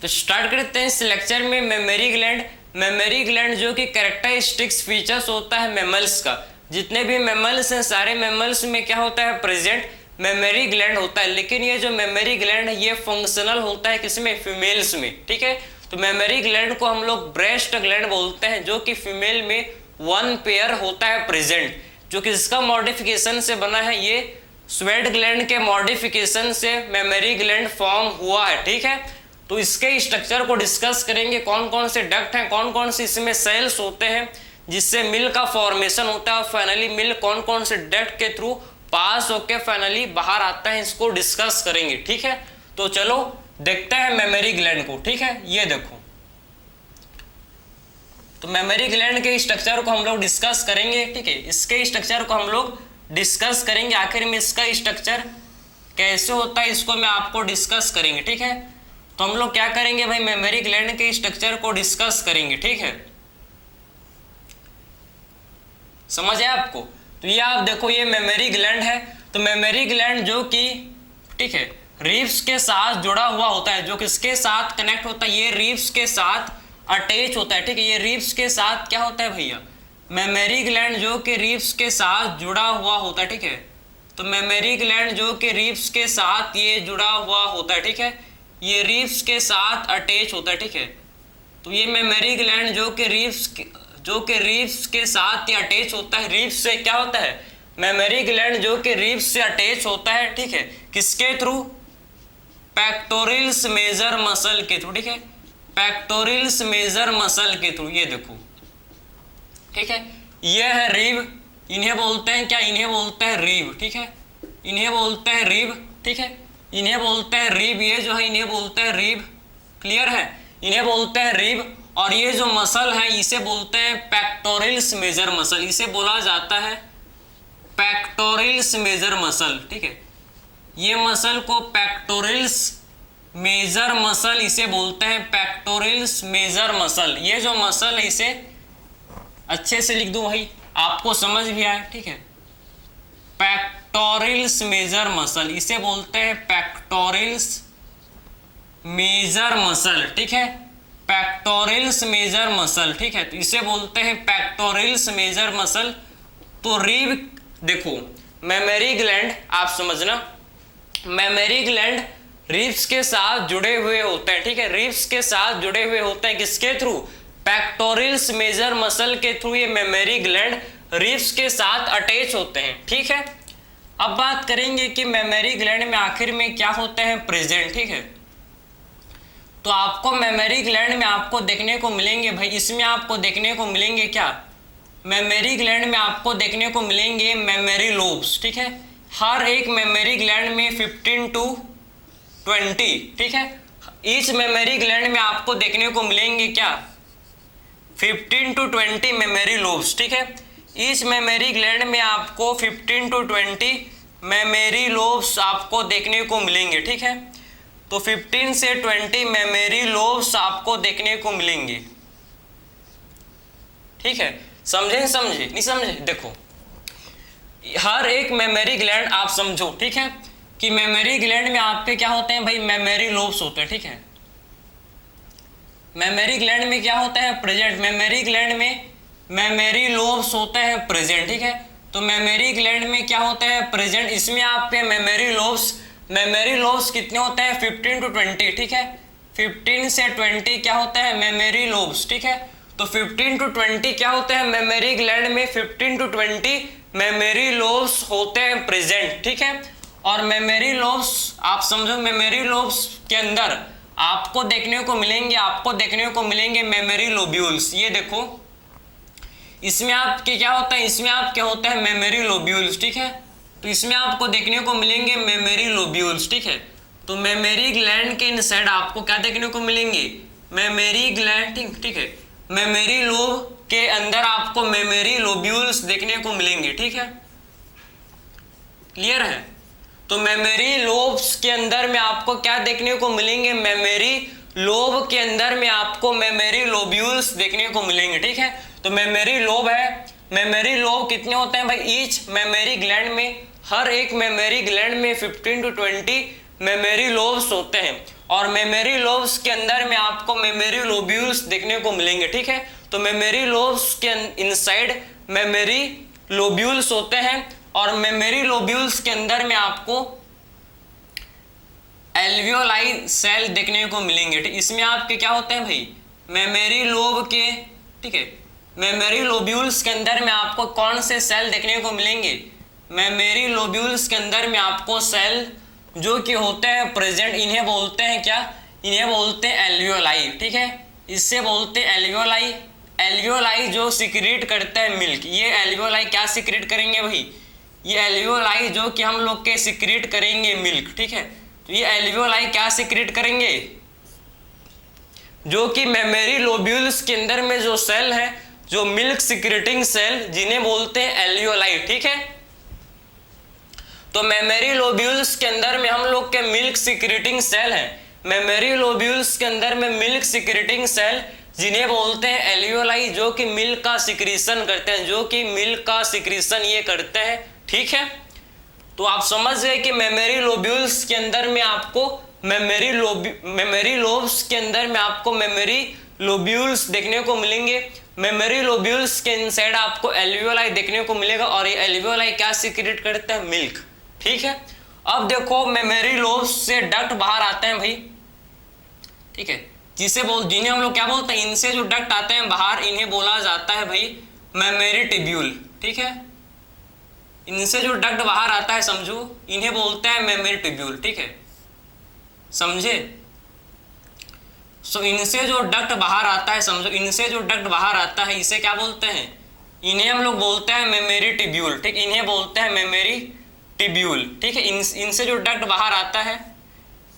तो स्टार्ट करते हैं इस लेक्चर में मेमोरी ग्लैंड। मेमोरी ग्लैंड जो कि कैरेक्टरिस्टिक्स फीचर्स होता है मैमल्स का, जितने भी मैमल्स हैं सारे मैमल्स में क्या होता है प्रेजेंट मेमोरी ग्लैंड होता है। लेकिन ये जो मेमोरी ग्लैंड है ये फंक्शनल होता है किसमें, फीमेल्स में। ठीक है, तो मेमोरी ग्लैंड को हम लोग ब्रेस्ट ग्लैंड बोलते हैं, जो कि फीमेल में 1 पेयर होता है प्रेजेंट, जो कि इसका मॉडिफिकेशन से बना है, ये स्वेट ग्लैंड के मॉडिफिकेशन से मेमोरी ग्लैंड फॉर्म हुआ है। ठीक है, तो इसके स्ट्रक्चर को डिस्कस करेंगे, कौन कौन से डक्ट हैं, कौन कौन से इसमें सेल्स होते हैं जिससे मिल्क का फॉर्मेशन होता है, और फाइनली मिल्क कौन कौन से डक्ट के थ्रू पास होकर फाइनली बाहर आता है, इसको डिस्कस करेंगे। ठीक है, तो चलो देखते हैं मेमोरी ग्लैंड को। ठीक है, ये देखो, तो मेमोरी ग्लैंड के स्ट्रक्चर को हम लोग डिस्कस करेंगे। ठीक है, इसके स्ट्रक्चर को हम लोग डिस्कस करेंगे, आखिर में इसका स्ट्रक्चर कैसे होता है इसको मैं आपको डिस्कस करेंगे। ठीक है, तो हम लोग क्या करेंगे भाई, मेमोरी ग्लैंड के स्ट्रक्चर को डिस्कस करेंगे। ठीक है, समझ है आपको? तो ये आप देखो, ये मेमोरी ग्लैंड है। तो मेमोरी ग्लैंड जो कि ठीक है रिब्स के साथ जुड़ा हुआ होता है, जो किसके साथ कनेक्ट होता है, ये रिब्स के साथ अटैच होता है। ठीक है, ये रिब्स के साथ क्या होता है भैया, मेमोरी ग्लैंड जो कि रिब्स के साथ जुड़ा हुआ होता है। ठीक है, तो मेमोरी ग्लैंड जो कि रिब्स के साथ ये जुड़ा हुआ होता है। ठीक है, ये रिब्स के साथ अटैच होता है। ठीक है, तो ये मेमोरी ग्लैंड जो कि रिब्स के साथ ये अटैच होता है। रिब्स से क्या होता है, मेमोरी ग्लैंड जो कि रिब्स से अटैच होता है। ठीक है, किसके थ्रू, पेक्टोरल्स मेजर मसल के थ्रू। ठीक है, पेक्टोरल्स मेजर मसल के थ्रू, ये देखो। ठीक है, ये है रिब, इन्हें बोलते हैं क्या, इन्हें बोलते हैं रिब। ठीक है, इन्हें बोलते हैं रिब। ठीक है, इन्हें बोलते हैं रिब, ये जो है इन्हें बोलते हैं रिब। क्लियर है, इन्हें बोलते हैं रिब। और ये जो मसल है इसे बोलते हैं पेक्टोरल्स मेजर मसल, इसे बोला जाता है पेक्टोरल्स मेजर मसल। ठीक है, ये मसल को पेक्टोरल्स मेजर मसल इसे बोलते हैं, पेक्टोरल्स मेजर मसल। ये जो मसल है इसे अच्छे से लिख दूं भाई, आपको समझ भी आए। ठीक है, पेक्टोरल्स मेजर मसल इसे बोलते हैं पेक्टोरल्स मेजर मसल। ठीक है, पेक्टोरल्स मेजर मसल। ठीक है, तो इसे बोलते हैं पेक्टोरल्स मेजर मसल। तो रिब देखो, मेमोरी ग्लैंड आप समझना, मेमोरी ग्लैंड रिब्स के साथ जुड़े हुए होते हैं। ठीक है, रिब्स के साथ जुड़े हुए होते हैं, किसके थ्रू, पेक्टोरल्स मेजर मसल के थ्रू ये मेमोरी ग्लैंड रिब्स के साथ अटैच होते हैं। ठीक है, अब बात करेंगे कि मेमोरी ग्लैंड में आखिर में क्या होते हैं प्रेजेंट। ठीक है, तो आपको मेमोरी ग्लैंड में आपको देखने को मिलेंगे भाई, इसमें आपको देखने को मिलेंगे क्या, मेमोरी ग्लैंड में आपको देखने को मिलेंगे मेमोरी लोब्स। ठीक है, हर एक मेमोरी ग्लैंड में 15 to 20। ठीक है, ईच मेमोरी ग्लैंड में आपको देखने को मिलेंगे क्या, 15 to 20 मेमोरी लोब्स। ठीक है, ईच मेमोरी ग्लैंड में आपको 15 to 20 मेमोरी लोब्स आपको देखने को मिलेंगे। ठीक है, तो 15 से 20 मेमोरी लोब्स आपको देखने को मिलेंगे। ठीक है, समझे समझे नहीं समझे? देखो, हर एक मेमोरी ग्लैंड आप समझो। ठीक है, कि मेमोरी ग्लैंड में आपके क्या होते हैं भाई, मेमोरी लोब्स होते हैं। ठीक है, मेमोरी ग्लैंड में क्या होता है प्रेजेंट, मेमोरी ग्लैंड में मेमोरी लोब्स होते हैं प्रेजेंट। ठीक है, तो मेमोरी ग्लैंड में क्या होता है प्रेजेंट, इसमें आपके मेमोरी लोब्स कितने होते हैं, 15 to 20। ठीक है, 15 से 20 क्या होता है मेमोरी लोब्स। ठीक है, तो 15 to 20 क्या होते हैं मेमोरी ग्लैंड में, 15 to 20 मेमोरी लोब्स होते हैं प्रेजेंट। ठीक है, और मेमोरी लोब्स आप समझो, मेमोरी लोब्स के अंदर आपको देखने को मिलेंगे मेमोरी लोब्यूल्स। ये देखो, इसमें आपके क्या होता है, इसमें आपके होता है मेमोरी लोब्यूल्स। ठीक है, तो इसमें आपको देखने को मिलेंगे मेमोरी लोब्यूल्स। ठीक है, तो मेमोरी ग्लैंड के इनसाइड आपको क्या देखने को मिलेंगे, मेमोरी ग्लैंड। ठीक है, मेमोरी लोब के अंदर आपको मेमोरी लोब्यूल्स देखने को मिलेंगे। ठीक है, क्लियर है? तो मेमोरी लोब्स के अंदर में आपको क्या देखने को मिलेंगे, मेमोरी लोब के अंदर में आपको मेमोरी लोब्यूल्स देखने को मिलेंगे। ठीक है, तो मेमोरी लोब है, मेमोरी लोब कितने होते हैं भाई, ईच मेमोरी ग्लैंड में, हर एक मेमोरी ग्लैंड में 15 to 20 मेमोरी लोब्स होते हैं, और मेमोरी लोब्स के अंदर में आपको मेमोरी लोब्यूल्स देखने को मिलेंगे, ठीक है। तो मेमोरी लोब्स के इनसाइड मेमोरी लोब्यूल्स होते हैं, और मेमोरी लोब्यूल्स के अंदर में आपको एल्वियोलाई सेल देखने को मिलेंगे, ठीक। इसमें आपके क्या होते हैं भाई, मेमोरी लोब के, ठीक है, मेमोरी लोब्यूल्स के अंदर में आपको कौन से सेल देखने को मिलेंगे, मेमोरी लोब्यूल्स के अंदर में आपको सेल जो कि होते हैं प्रेजेंट, इन्हें बोलते हैं क्या, इन्हें बोलते हैं एल्वियोलाई, ठीक है। इससे बोलते हैं एल्वियोलाई। एल्वियोलाई जो सिक्रीट करता है मिल्क, ये एल्वियोलाई क्या सिक्रीट करेंगे भाई, ये एल्वियोलाई जो कि हम लोग के सिक्रीट करेंगे मिल्क, ठीक है। तो ये एल्वियोलाई क्या सिक्रीट करेंगे, जो कि मेमोरी लोब्यूल्स के अंदर में जो सेल है, जो मिल्क सिक्रेटिंग सेल, जिन्हें बोलते हैं एल्वियोलाई, ठीक है। तो मेमोरी लोब्यूल्स के अंदर में हम लोग के मिल्क सिक्रेटिंग सेल है, मेमोरी लोब्यूल्स के अंदर में मिल्क सिक्रेटिंग सेल जिन्हें बोलते हैं एल्वियोलाई, जो कि मिल्क का सिक्रीशन करते हैं, जो कि मिल्क का सिक्रीशन ये करते हैं, ठीक है। तो आप समझ गए कि मेमोरी लोब्यूल्स के अंदर में आपको मेमोरी लोब्स के अंदर में आपको मेमोरी लोब्यूल्स देखने को मिलेंगे, मेमोरी लोब्यूल्स के इनसाइड आपको एल्वियोलाई देखने को मिलेगा, और ये एल्वियोलाई क्या सिक्रेट करते हैं, मिल्क, ठीक है। अब देखो मेमोरी लोब्स से डक्ट बाहर आते हैं भाई, ठीक है, जिन्हें हम लोग क्या बोलते हैं, इनसे जो डक्ट आते हैं बाहर, इन्हें बोला जाता है भाई मेमोरी ट्यूब्यूल, ठीक है। इनसे जो डक्ट बाहर आता है समझो, इन्हें बोलते हैं मेमोरी ट्यूब्यूल, ठीक है, समझे। सो इनसे जो डक्ट बाहर आता है समझो, इनसे जो डक्ट बाहर आता है इसे क्या बोलते हैं, इन्हें हम लोग बोलते हैं मेमोरी ट्यूब्यूल, ठीक, इन्हें बोलते हैं मेमोरी ट्यूब्यूल, ठीक है। इनसे जो डक्ट बाहर आता है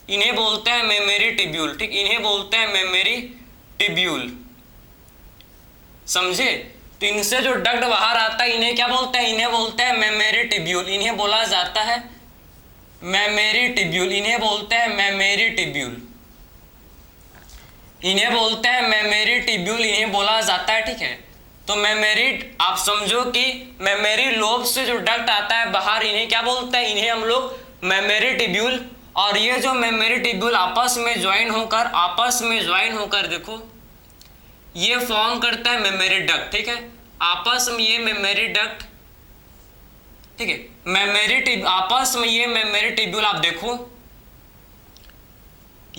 इन्हें बोलते हैं मेमोरी ट्यूब्यूल, ठीक, इन्हें बोलते हैं मेमोरी ट्यूब्यूल, समझे। तो इनसे जो डक्ट बाहर आता है इन्हें क्या बोलते हैं, इन्हें बोलते हैं मेमोरी ट्यूब्यूल, इन्हें बोला जाता है मेमोरी ट्यूब्यूल, इन्हें बोलते हैं मेमोरी ट्यूब्यूल, इन्हें बोलते हैं मेमोरी ट्यूब्यूल, इन्हें बोला जाता है, ठीक है। तो मेमोरी, आप समझो कि मेमोरी लोब से जो डक्ट आता है बाहर, इन्हें क्या बोलते हैं, इन्हें हम लोग मेमोरी ट्यूब्यूल, और ये जो मेमोरी ट्यूब्यूल आपस में ज्वाइन होकर देखो ये फॉर्म करता है मेमोरी डक्ट, ठीक है। आपस में ये मेमोरी डक्ट, ठीक है, आपस में ये मेमोरी ट्यूब्यूल, आप देखो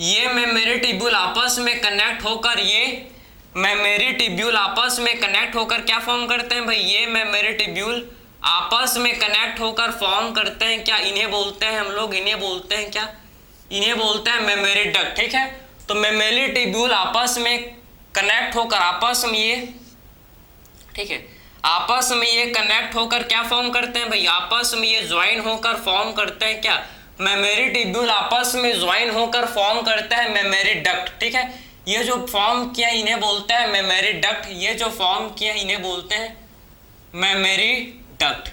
ये मेमोरी ट्यूब्यूल आपस में कनेक्ट होकर, ये मेमोरी ट्यूब्यूल आपस में कनेक्ट होकर क्या फॉर्म करते हैं भाई, ये मेमोरी ट्यूब्यूल आपस में कनेक्ट होकर फॉर्म करते हैं क्या, इन्हें बोलते हैं हम लोग, इन्हें बोलते हैं क्या, इन्हें बोलते हैं मेमोरी डक्ट, ठीक है। तो मेमोरी ट्यूब्यूल आपस में कनेक्ट होकर, आपस में ये, ठीक है, आपस में ये कनेक्ट होकर क्या फॉर्म करते हैं भाई, आपस में ये ज्वाइन होकर फॉर्म करते हैं क्या, मेमोरी ट्यूब्यूल आपस में ज्वाइन होकर फॉर्म करता है मेमोरी डक्ट, ठीक है। ये जो फॉर्म किया इन्हें बोलते हैं मेमोरी डक्ट, ये जो फॉर्म किया इन्हें बोलते हैं मेमोरी डक्ट,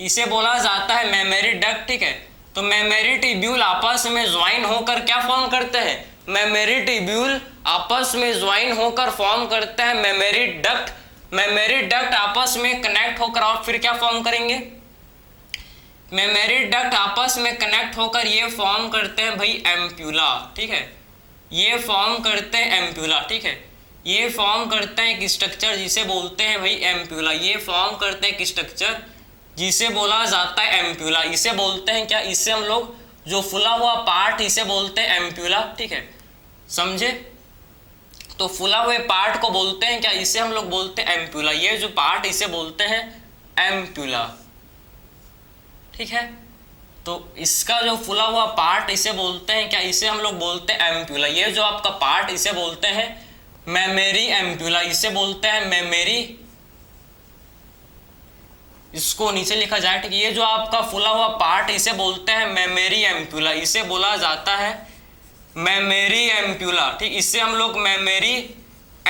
इसे बोला जाता है मेमोरी डक्ट, ठीक है। तो मेमोरी ट्यूब्यूल आपस में ज्वाइन होकर क्या फॉर्म करते हैं, मेमोरी ट्यूब्यूल आपस में ज्वाइन होकर फॉर्म करते हैं मेमोरी डक्ट, मेमोरी डक्ट आपस में कनेक्ट होकर और फिर क्या फॉर्म करेंगे, मेमोरी डक्ट आपस में कनेक्ट होकर ये फॉर्म करते हैं भाई एम्प्यूला, ठीक है, ये फॉर्म करते हैं एम्प्यूला, ठीक है, ये फॉर्म करते हैं एक स्ट्रक्चर जिसे बोलते हैं भाई एम्प्यूला, ये फॉर्म करते हैं एक स्ट्रक्चर जिसे बोला जाता है एम्प्यूला, इसे बोलते हैं क्या, इससे हम लोग जो फुला हुआ पार्ट इसे बोलते हैं एम्प्यूला, ठीक है, समझे। तो फुला हुए पार्ट को बोलते हैं क्या, इसे हम लोग बोलते हैं एम्प्यूला, ये जो पार्ट इसे बोलते हैं एम्प्यूला, ठीक है। तो इसका जो फुला हुआ पार्ट इसे बोलते हैं क्या, इसे हम लोग बोलते हैं एम्प्यूला, ये जो आपका पार्ट इसे बोलते हैं मेमोरी एम्प्यूला, इसे बोलते हैं मेमोरी, इसको नीचे लिखा जाए, ठीक है। ये जो आपका फुला हुआ पार्ट इसे बोलते हैं मेमोरी एम्प्यूला, इसे बोला जाता है मेमोरी एम्प्यूला, ठीक, इससे हम लोग मेमोरी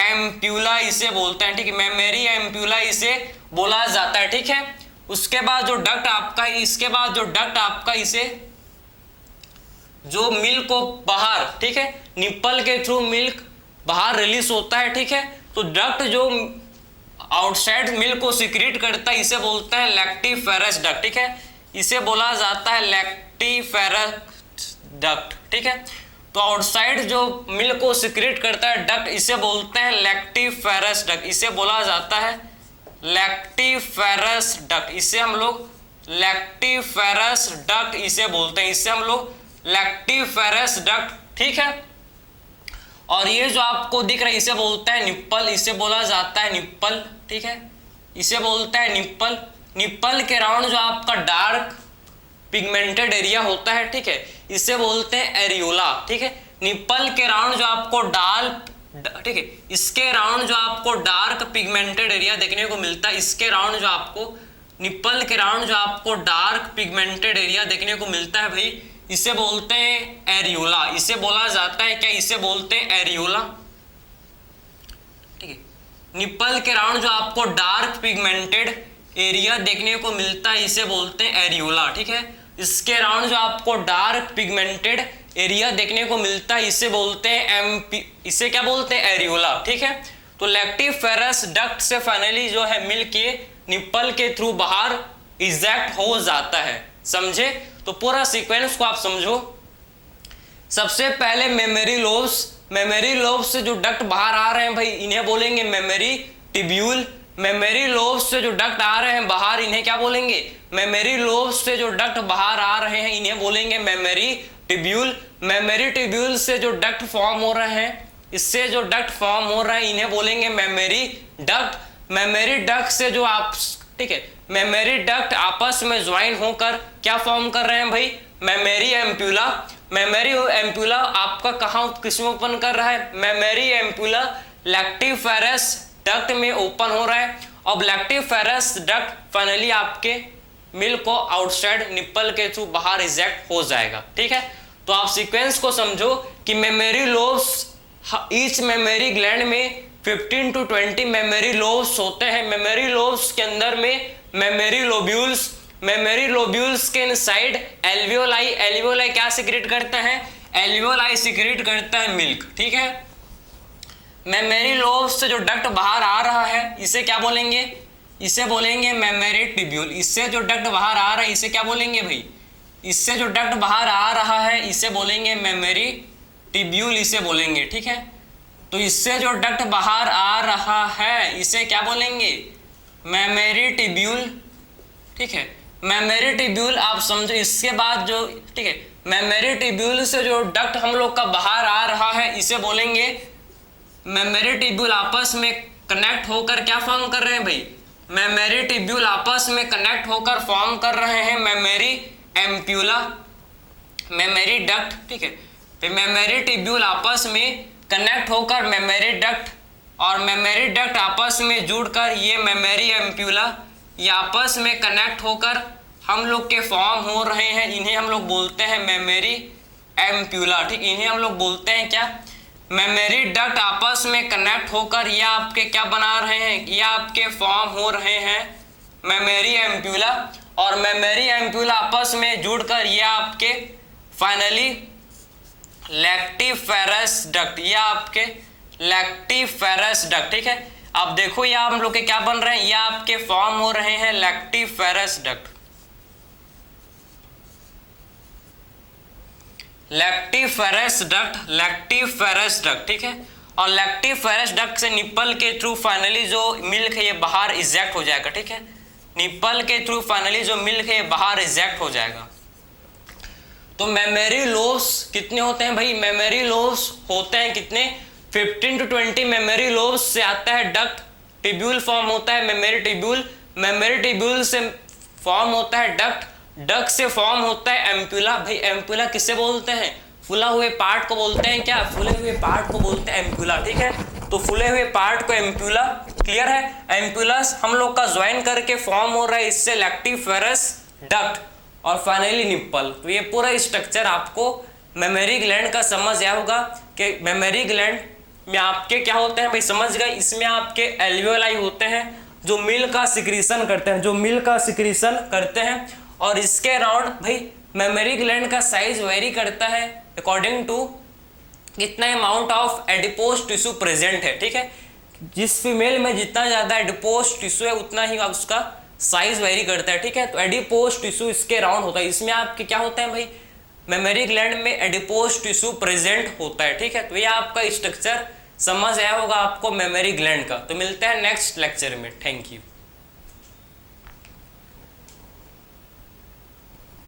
एम्प्यूला इसे बोलते हैं, ठीक है, मेमोरी एम्प्यूला इसे बोला जाता है, ठीक है। उसके बाद जो डक्ट आपका, इसके बाद जो डक्ट आपका इसे जो मिल्क को बाहर, ठीक है, निप्पल के थ्रू मिल्क बाहर रिलीज होता है, ठीक है। तो डक्ट जो आउटसाइड मिल्क को सिक्रीट करता है इसे बोलते हैं लैक्टिफेरस डक्ट, ठीक है, इसे बोला जाता है लैक्टिफेरस डक्ट, ठीक है। तो आउटसाइड जो मिल्क को सिक्रेट करता है डक्ट, इसे बोलते हैं लैक्टिफेरस डक्ट, इसे बोला जाता है लैक्टिफेरस डक्ट, इसे हम लोग लैक्टिफेरस डक्ट इसे बोलते हैं, इसे हम लोग लैक्टिफेरस डक्ट, ठीक है। और ये जो आपको दिख रहा है इसे बोलते हैं निप्पल, इसे बोला जाता है निप्पल, ठीक है, इसे बोलते हैं निप्पल। निप्पल के राउंड जो आपका डार्क पिगमेंटेड एरिया होता है, ठीक है, इसे बोलते हैं एरियोला, ठीक है। निप्पल के राउंड जो आपको ठीक है, इसके राउंड जो आपको डार्क पिगमेंटेड एरिया देखने को मिलता है, इसके राउंड जो आपको निप्पल के राउंड जो आपको डार्क पिगमेंटेड एरिया देखने को मिलता है भाई, इसे बोलते हैं एरियोला, इसे बोला जाता है क्या, इसे बोलते हैं एरियोला, ठीक है। निप्पल के राउंड जो आपको डार्क पिगमेंटेड एरिया देखने को मिलता है, इसे बोलते हैं एरियोला, ठीक है। इसके राउंड जो आपको डार्क पिगमेंटेड एरिया देखने को मिलता है, इसे बोलते हैं इसे क्या बोलते हैं, एरियोला, ठीक है। तो लैक्टिफेरस डक्ट से फाइनली जो है मिल्क ये निप्पल के थ्रू बाहर इजेक्ट हो जाता है, समझे। तो पूरा सीक्वेंस को आप समझो। सबसे पहले मेमोरी लोब्स, मेमोरी लोब्स से जो डक्ट बाहर आ रहे हैं भाई, इन्हें बोलेंगे मेमोरी टिब्यूल। मेमोरी लोब्स से जो डक्ट आ रहे हैं बाहर, इन्हें क्या बोलेंगे, मेमोरी लोब्स से जो डक्ट बाहर आ रहे हैं इन्हें बोलेंगे मेमोरी टिब्यूल। मेमोरी टिब्यूल से जो डक्ट फॉर्म हो रहे हैं, इससे जो डक्ट फॉर्म हो रहे हैं इन्हें बोलेंगे मेमोरी डक्ट। मेमोरी डक्ट से जो आप, ठीक है, मेमोरी डक्ट आपस में ज्वाइन होकर क्या फॉर्म कर रहे हैं भाई, मेमोरी एम्प्यूला। मेमोरी एम्प्यूला आपका कहाँ किसमें ओपन कर रहा है, मेमोरी एम्प्यूला लैक्टिफेरस डक्ट में ओपन हो रहा है। अब लैक्टिफेरस डक्ट फाइनली आपके मिल्क को आउटसाइड निप्पल के थ्रू बाहर इजेक्ट हो जाएगा, ठीक है। तो आप सीक्वेंस को समझो कि memory lobes, each memory gland में 15 to 20 मेमोरी लोब्स होते हैं। मेमोरी लोब्स के अंदर में मेमोरी लोब्यूल्स, मेमोरी लोब्यूल्स के इनसाइड एल्वियोलाई, एल्वियोलाई क्या सिक्रेट करता है, एल्वियोलाई सिक्रेट करता है मिल्क, ठीक है। मेमोरी लोब्स से जो डक्ट बाहर आ रहा है इसे क्या बोलेंगे, इसे बोलेंगे मेमोरी टिब्यूल। इससे जो डक्ट बाहर आ रहा है इसे क्या बोलेंगे भाई, इससे जो डक्ट बाहर आ रहा है इसे बोलेंगे मेमोरी टिब्यूल, इसे बोलेंगे, ठीक है। तो इससे जो डक्ट बाहर आ रहा है इसे क्या बोलेंगे, मेमोरी टिब्यूल, ठीक है। मेमोरी टिब्यूल आप समझो। इसके बाद जो, ठीक है, मेमोरी टिब्यूल से जो डक्ट हम लोग का बाहर आ रहा है इसे बोलेंगे मेमोरी टिब्यूल आपस में कनेक्ट होकर क्या फॉर्म कर रहे हैं भाई, मेमोरी टिब्यूल आपस में कनेक्ट होकर फॉर्म कर रहे हैं मेमोरी एम्प्यूला, मेमोरी डक्ट, ठीक है। तो मेमोरी टिब्यूल आपस में कनेक्ट होकर मेमोरी डक्ट, और मेमोरी डक्ट आपस में जुड़कर ये मेमोरी एम्प्यूला, ये आपस में कनेक्ट होकर हम लोग के फॉर्म हो रहे हैं, इन्हें हम लोग बोलते हैं मेमोरी एम्प्यूला, ठीक। इन्हें हम लोग बोलते हैं क्या, मेमोरी डक्ट आपस में कनेक्ट होकर ये आपके क्या बना रहे हैं, ये आपके फॉर्म हो रहे हैं मेमोरी एम्प्यूला, और मेमोरी एम्प्यूला आपस में जुड़कर ये आपके फाइनली लैक्टिफेरस डक्ट, ये आपके लैक्टिफेरस डक्ट, ठीक है। अब देखो ये हम लोग के क्या बन रहे हैं, ये आपके फॉर्म हो रहे हैं lactiferous duct, lactiferous duct, lactiferous duct, ठीक है। और लैक्टिफेरस डक्ट से निप्पल के थ्रू फाइनली जो मिल्क है ये बाहर इजेक्ट हो जाएगा, ठीक है। निप्पल के थ्रू फाइनली जो मिल्क है ये बाहर इजेक्ट हो जाएगा। तो मेमोरी लोब्स कितने होते हैं भाई, मेमोरी लोब्स होते हैं कितने, 15 to 20 मेमोरी लोब्स से आता है डक्ट, टिब्यूल फॉर्म होता है मेमोरी टिब्यूल, मेमोरी टिब्यूल से फॉर्म होता है डक्ट, डक्ट से फॉर्म होता है एम्प्यूला। भाई एम्प्यूला किससे बोलते हैं, फुला हुए पार्ट को बोलते हैं क्या, फुले हुए पार्ट को बोलते हैं एम्प्यूला, ठीक है। तो फुले हुए पार्ट को एम्प्यूला, क्लियर है। एम्प्यूलस हम लोग का ज्वाइन करके फॉर्म हो रहा है इससे लैक्टिफेरस डक्ट, और फाइनली निप्पल। तो ये पूरा स्ट्रक्चर आपको मेमोरी ग्लैंड का समझ आया होगा कि मेमोरी ग्लैंड में आपके क्या होते हैं भाई, समझ गए। इसमें आपके एल्वियोलाई होते हैं जो मिल्क का सिक्रीशन करते हैं, जो मिल्क का सिक्रीशन करते हैं। और इसके अराउंड भाई मेमोरी ग्लैंड का साइज वेरी करता है अकॉर्डिंग टू कितना amount of adipose tissue present है, ठीक है। जिस फीमेल में जितना ज़्यादा एडिपोज टिश्यू है उतना ही उसका साइज वेरी करता है, ठीक है। तो एडिपोज टिश्यू इसके अराउंड होता है। इसमें आपके क्या होते हैं भाई, मेमोरी ग्लैंड में एडिपोज टिश्यू प्रेजेंट होता है। ठीक है, तो ये आपका स्ट्रक्चर समझ आया होगा आपको मेमोरी ग्लैंड का। तो मिलते हैं नेक्स्ट लेक्चर में। Thank you.